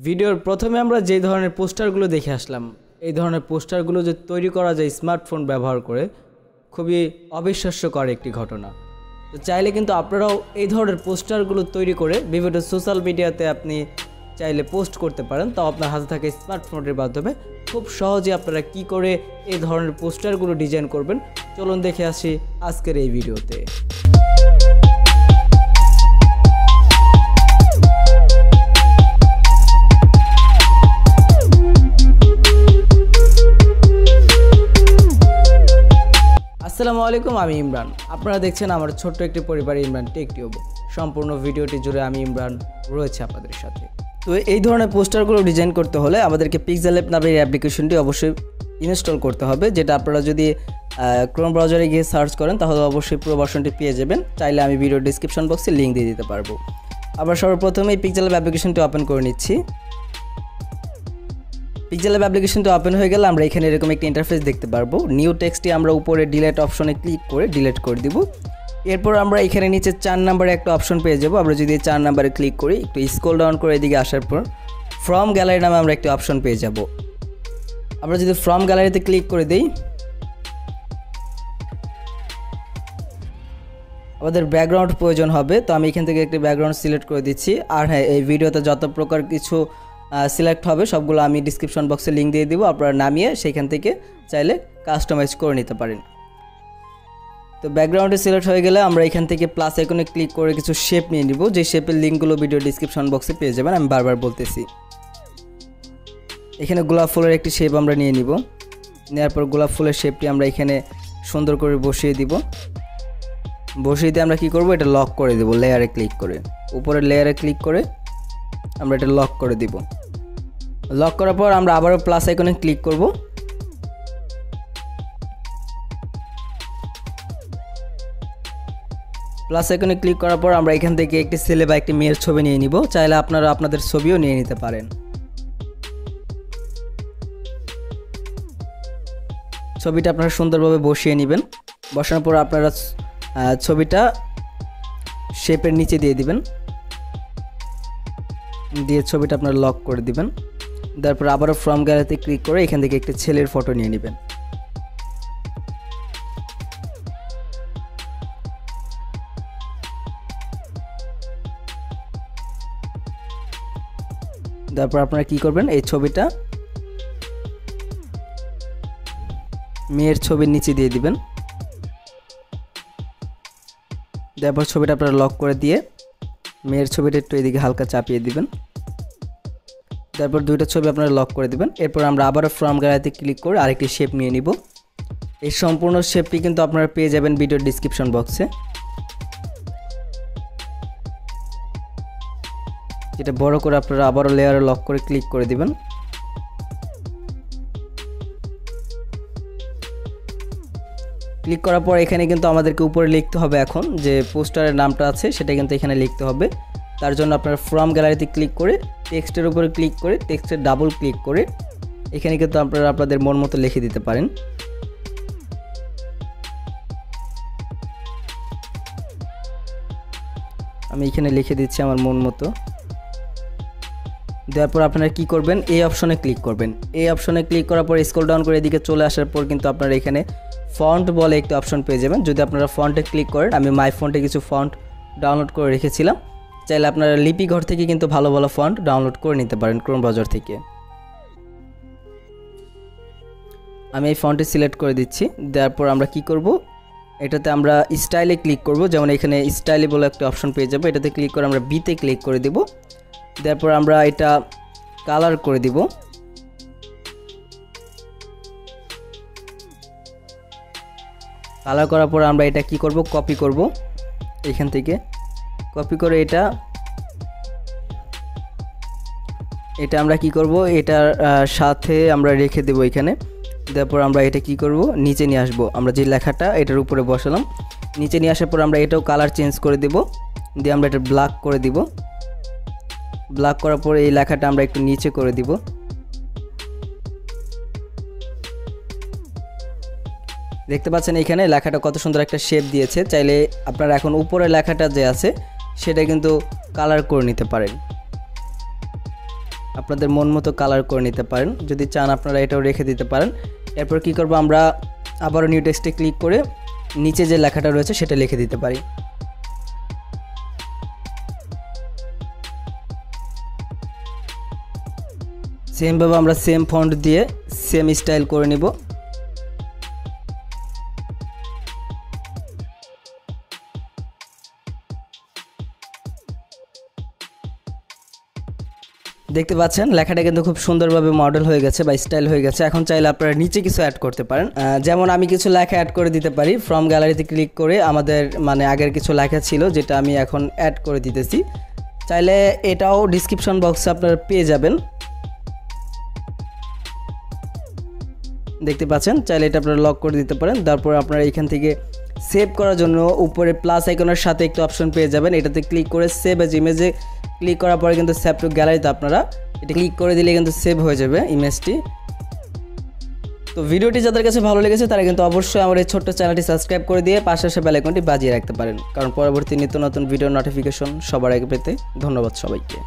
ভিডিওর প্রথমে আমরা যে ধরনের পোস্টারগুলো দেখে আসলাম, এই ধরনের পোস্টারগুলো যে তৈরি করা যায় স্মার্টফোন ব্যবহার করে, খুবই অবিশ্বাস্যকর একটি ঘটনা। তো চাইলে কিন্তু আপনারাও এই ধরনের পোস্টারগুলো তৈরি করে বিভিন্ন সোশ্যাল মিডিয়াতে আপনি চাইলে পোস্ট করতে পারেন। তাও আপনার হাতে থাকা স্মার্টফোনের মাধ্যমে খুব সহজে আপনারা কি করে এই ধরনের পোস্টারগুলো ডিজাইন করবেন, চলুন দেখে আসি আজকের এই ভিডিওতে। আসসালামু আলাইকুম, আমি ইমরান। আপনারা দেখছেন আমার ছোট্ট একটি পরিবার ইমরান টেক টিউব। সম্পূর্ণ ভিডিওটি জুড়ে আমি ইমরান রয়েছে আপনাদের সাথে। তো এই ধরনের পোস্টারগুলো ডিজাইন করতে হলে আমাদেরকে পিক্সেল ল্যাব নামের অ্যাপ্লিকেশনটি অবশ্যই ইনস্টল করতে হবে, যেটা আপনারা যদি ক্রোম ব্রাউজারে গিয়ে সার্চ করেন তাহলে অবশ্যই পুরো ভার্সনটি পেয়ে যাবেন। চাইলে আমি ভিডিও ডিসক্রিপশন বক্সে লিঙ্ক দিয়ে দিতে পারবো। আবার সর্বপ্রথমে পিক্সেল ল্যাব অ্যাপ্লিকেশনটি ওপেন করে নিচ্ছি। পিক্সেল ল্যাব অ্যাপ্লিকেশনটি ওপেন হয়ে গেলে আমরা এখানে এরকম একটা ইন্টারফেস দেখতে পারবো। নিউ টেক্সটটি আমরা উপরে ডিলিট অপশনে ক্লিক করে ডিলিট করে দিব। এরপর আমরা এখানে নিচে 4 নম্বরে একটা অপশন পেয়ে যাব। আমরা যদি 4 নম্বরে ক্লিক করি, একটু স্ক্রল ডাউন করে এদিকে আসার পর ফ্রম গ্যালারি নামে আমরা একটা অপশন পেয়ে যাব। আমরা যদি ফ্রম গ্যালারিতে ক্লিক করে দিই, আমাদের ব্যাকগ্রাউন্ড প্রয়োজন হবে। তো আমি এখান থেকে একটি ব্যাকগ্রাউন্ড সিলেক্ট করে দিচ্ছি। আর হ্যাঁ, এই ভিডিওতে যত প্রকার কিছু সিলেক্ট হবে সবগুলো আমি ডিসক্রিপশন বক্সে লিঙ্ক দিয়ে দিব, আপনারা নামিয়ে সেখান থেকে চাইলে কাস্টমাইজ করে নিতে পারেন। তো ব্যাকগ্রাউন্ডে সিলেক্ট হয়ে গেলে আমরা এখান থেকে প্লাস আইকনে ক্লিক করে কিছু শেপ নিয়ে নিব, যে শেপের লিঙ্কগুলো ভিডিও ডিসক্রিপশন বক্সে পেয়ে যাবেন। আমি বারবার বলতেছি, এখানে গোলাপ ফুলের একটি শেপ আমরা নিয়ে নিব। নেওয়ার পর গোলাপ ফুলের শেপটি আমরা এখানে সুন্দর করে বসিয়ে দিব। বসিয়ে দিয়ে আমরা কি করব, এটা লক করে দেব। লেয়ারে ক্লিক করে উপরের লেয়ারে ক্লিক করে আমরা এটা লক করে দিব। লক করার পর আমরা আবারও প্লাস আইকনে ক্লিক করব। প্লাস আইকনে ক্লিক করার পর আমরা এখান থেকে একটি ছেলে বা একটি মেয়ের ছবি নিয়ে নিব। চাইলে আপনারা আপনাদের ছবিও নিয়ে নিতে পারেন। ছবিটা আপনারা সুন্দরভাবে বসিয়ে নেবেন। বসানোর পর আপনারা ছবিটা শেপের নিচে দিয়ে দিবেন, দিয়ে ছবিটা আপনারা লক করে দিবেন। তারপর আবারও ফ্রম গ্যালারিতে ক্লিক করে এখান থেকে একটি ছেলের ফটো নিয়ে নেবেন। তারপর আপনারা কি করবেন, এই ছবিটা মেয়ের ছবির নিচে দিয়ে দিবেন। তারপর ছবিটা আপনারা লক করে দিয়ে মেয়ের ছবিটা একটু এদিকে হালকা চাপিয়ে দিবেন। তারপর দুইটা ছবি আপনারা লক করে দিবেন। এরপর আমরা আবারও ফ্রম গ্যালারিতে ক্লিক করে আরেকটি শেপ নিয়ে নিব। এই সম্পূর্ণ শেপটি কিন্তু আপনারা পেয়ে যাবেন ভিডিওর ডিসক্রিপশন বক্সে। এটা বড় করে আপনারা আবারও লেয়ারে লক করে ক্লিক করে দিবেন। ক্লিক করার পর এখানে কিন্তু আমাদেরকে উপরে লিখতে হবে, এখন যে পোস্টারের নামটা আছে সেটা কিন্তু এখানে লিখতে হবে। তার জন্য আপনারা ফ্রম গ্যালারিতে ক্লিক করে টেক্সটের উপরে ক্লিক করে টেক্সটের ডাবল ক্লিক করে এখানে কিন্তু আপনারা আপনাদের মন মতো লিখে দিতে পারেন। আমি এখানে লিখে দিচ্ছি আমার মন মতো। দেওয়ার পর আপনারা কি করবেন, এই অপশনে ক্লিক করবেন। এই অপশনে ক্লিক করার পর স্ক্রল ডাউন করে এদিকে চলে আসার পর কিন্তু আপনারা এখানে ফন্ট বলে একটি অপশন পেয়ে যাবেন। যদি আপনারা ফন্টে ক্লিক করেন, আমি মাই ফন্টে কিছু ফন্ট ডাউনলোড করে রেখেছিলাম। চাইলে আপনারা লিপি ঘর থেকে কিন্তু ভালো ভালো ফন্ট ডাউনলোড করে নিতে পারেন ক্রোম ব্রাউজার থেকে। আমি এই ফন্টটি সিলেক্ট করে দিচ্ছি। দেওয়ার পর আমরা কি করব, এটাতে আমরা স্টাইলে ক্লিক করব। যেমন এখানে স্টাইলে বলে একটা অপশন পেয়ে যাবো, এটাতে ক্লিক করে আমরা বিতে ক্লিক করে দেব। দেওয়ার পর আমরা এটা কালার করে দিব। কালার করার পর আমরা এটা কি করব, কপি করব। এখান থেকে কপি করে এটা আমরা কি করব, এটার সাথে আমরা রেখে দেব এখানে। তারপর আমরা এটা কি করব, নিচে নিয়ে আসব। আমরা যে লেখাটা এটার উপরে বসালাম, নিচে নিয়ে আসার পর আমরা এটাও কালার চেঞ্জ করে দেব। দিয়ে আমরা এটা ব্ল্যাক করে দিব। ব্ল্যাক করার পর এই লেখাটা আমরা একটু নিচে করে দিব। দেখতে পাচ্ছেন এখানে লেখাটা কত সুন্দর একটা শেপ দিয়েছে। চাইলে আপনারা এখন উপরে লেখাটা যে আছে সেটা কিন্তু কালার করে নিতে পারেন। আপনাদের মন মতো কালার করে নিতে পারেন। যদি চান আপনারা এটাও রেখে দিতে পারেন। এরপর কি করব, আমরা আবারও নিউ টেক্সটে ক্লিক করে নিচে যে লেখাটা রয়েছে সেটা লিখে দিতে পারি। সেমভাবে আমরা সেম ফন্ট দিয়ে সেম স্টাইল করে নিব। দেখতে পাচ্ছেন লেখাটা কিন্তু খুব সুন্দরভাবে মডেল হয়ে গেছে বা স্টাইল হয়ে গেছে। এখন চাইলে আপনারা নিচে কিছু অ্যাড করতে পারেন, যেমন আমি কিছু লেখা অ্যাড করে দিতে পারি। ফ্রম গ্যালারিতে ক্লিক করে আমাদের আগের কিছু লেখা ছিল যেটা আমি এখন অ্যাড করে দিতেছি। চাইলে এটাও ডিসক্রিপশন বক্সে আপনারা পেয়ে যাবেন, দেখতে পাচ্ছেন। চাইলে এটা আপনারা লক করে দিতে পারেন। তারপর আপনারা এখান থেকে সেভ করার জন্য উপরে প্লাস আইকনের সাথে একটা অপশন পেয়ে যাবেন। এটাতে ক্লিক করে সেভ এজ ইমেজে ক্লিক করার পরে কিন্তু সেভ টু গ্যালারিতে আপনারা এটা ক্লিক করে দিলে কিন্তু সেভ হয়ে যাবে ইমেজটি। তো ভিডিওটি যাদের কাছে ভালো লেগেছে তারা কিন্তু অবশ্যই আমার এই ছোট্ট চ্যানেলটি সাবস্ক্রাইব করে দিয়ে পাশে আসা বেল আইকনটি বাজিয়ে রাখতে পারেন, কারণ পরবর্তী নিত্য নতুন ভিডিও নোটিফিকেশন সবার আগে পেতে। ধন্যবাদ সবাইকে।